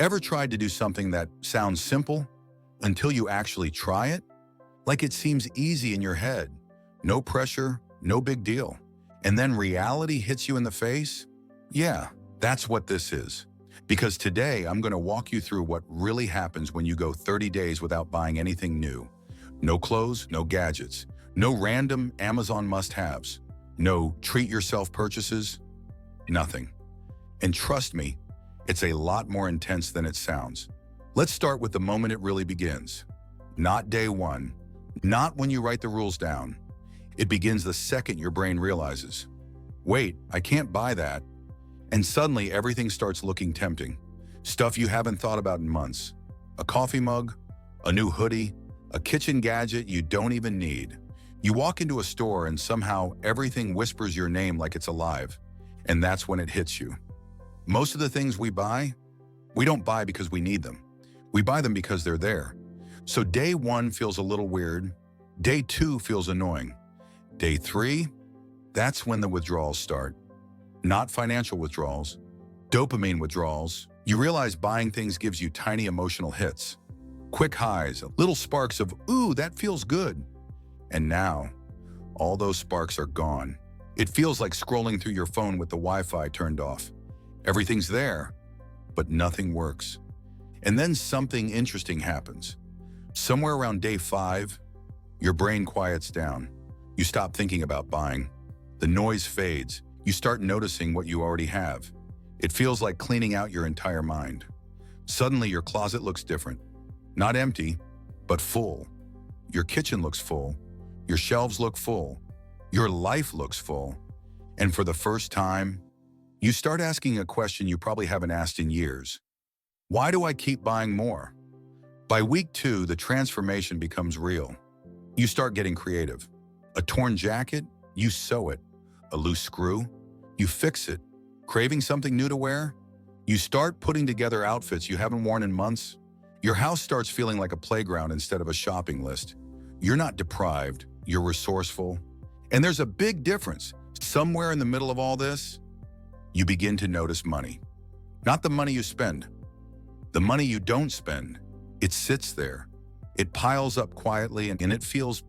Ever tried to do something that sounds simple until you actually try it? Like it seems easy in your head, no pressure, no big deal. And then reality hits you in the face? Yeah, that's what this is. Because today I'm going to walk you through what really happens when you go 30 days without buying anything new. No clothes, no gadgets, no random Amazon must-haves, no treat-yourself purchases, nothing. And trust me, it's a lot more intense than it sounds. Let's start with the moment it really begins. Not day one, not when you write the rules down. It begins the second your brain realizes, wait, I can't buy that. And suddenly everything starts looking tempting. Stuff you haven't thought about in months. A coffee mug, a new hoodie, a kitchen gadget you don't even need. You walk into a store and somehow everything whispers your name like it's alive. And that's when it hits you. Most of the things we buy, we don't buy because we need them. We buy them because they're there. So day one feels a little weird. Day two feels annoying. Day three, that's when the withdrawals start. Not financial withdrawals, dopamine withdrawals. You realize buying things gives you tiny emotional hits. Quick highs, little sparks of, ooh, that feels good. And now, all those sparks are gone. It feels like scrolling through your phone with the Wi-Fi turned off. Everything's there, but nothing works. And then something interesting happens. Somewhere around day 5, your brain quiets down. You stop thinking about buying. The noise fades. You start noticing what you already have. It feels like cleaning out your entire mind. Suddenly, your closet looks different. Not empty, but full. Your kitchen looks full. Your shelves look full. Your life looks full. And for the first time, you start asking a question you probably haven't asked in years. Why do I keep buying more? By week 2, the transformation becomes real. You start getting creative. A torn jacket, you sew it. A loose screw, you fix it. Craving something new to wear? You start putting together outfits you haven't worn in months. Your house starts feeling like a playground instead of a shopping list. You're not deprived, you're resourceful. And there's a big difference. Somewhere in the middle of all this, you begin to notice money. Not the money you spend. The money you don't spend. It sits there. It piles up quietly and it feels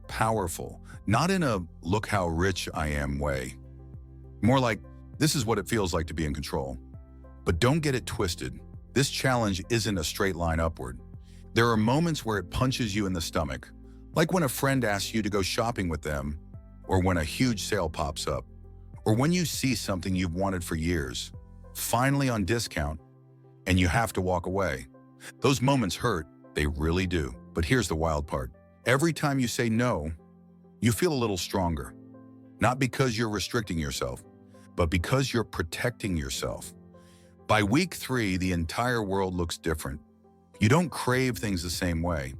powerful. Not in a look how rich I am way. More like, this is what it feels like to be in control. But don't get it twisted. This challenge isn't a straight line upward. There are moments where it punches you in the stomach, like when a friend asks you to go shopping with them, or when a huge sale pops up, or when you see something you've wanted for years, finally on discount, and you have to walk away. Those moments hurt, they really do. But here's the wild part. Every time you say no, you feel a little stronger. Not because you're restricting yourself, but because you're protecting yourself. By week 3, the entire world looks different. You don't crave things the same way.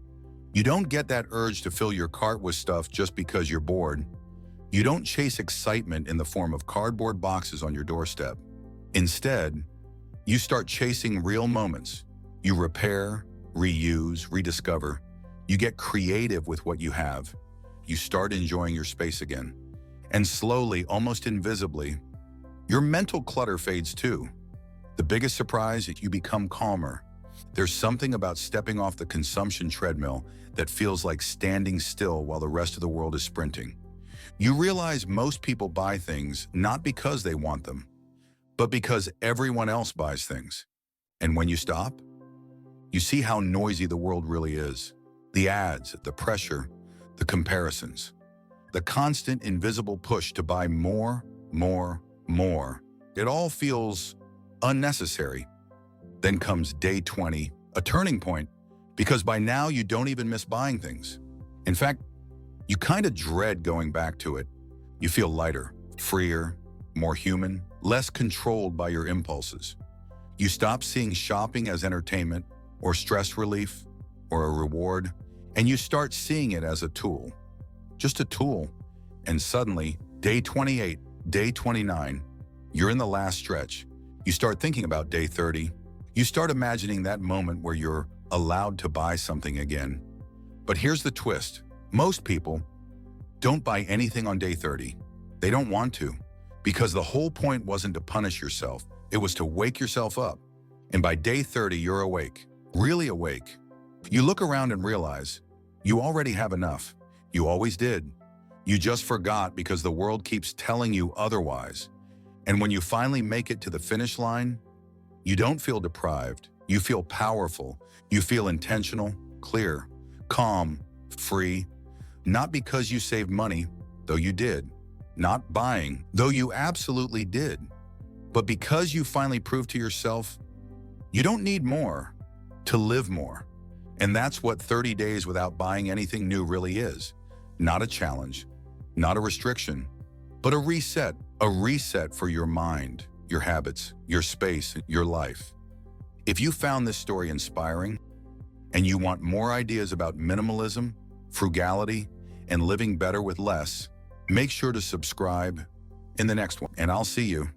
You don't get that urge to fill your cart with stuff just because you're bored. You don't chase excitement in the form of cardboard boxes on your doorstep. Instead, you start chasing real moments. You repair, reuse, rediscover. You get creative with what you have. You start enjoying your space again. And slowly, almost invisibly, your mental clutter fades too. The biggest surprise is you become calmer. There's something about stepping off the consumption treadmill that feels like standing still while the rest of the world is sprinting. You realize most people buy things not because they want them, but because everyone else buys things. And when you stop, you see how noisy the world really is. The ads, the pressure, the comparisons, the constant invisible push to buy more, more, more. It all feels unnecessary. Then comes day 20, a turning point, because by now you don't even miss buying things. In fact, you kind of dread going back to it. You feel lighter, freer, more human, less controlled by your impulses. You stop seeing shopping as entertainment or stress relief or a reward, and you start seeing it as a tool. Just a tool. And suddenly, day 28, day 29, you're in the last stretch. You start thinking about day 30. You start imagining that moment where you're allowed to buy something again. But here's the twist. Most people don't buy anything on day 30. They don't want to, because the whole point wasn't to punish yourself. It was to wake yourself up. And by day 30, you're awake, really awake. You look around and realize you already have enough. You always did. You just forgot because the world keeps telling you otherwise. And when you finally make it to the finish line, you don't feel deprived. You feel powerful. You feel intentional, clear, calm, free. Not because you saved money, though you did. Not buying, though you absolutely did. But because you finally proved to yourself, you don't need more to live more. And that's what 30 days without buying anything new really is. Not a challenge, not a restriction, but a reset for your mind, your habits, your space, your life. If you found this story inspiring and you want more ideas about minimalism, frugality, and living better with less, make sure to subscribe in the next one, and I'll see you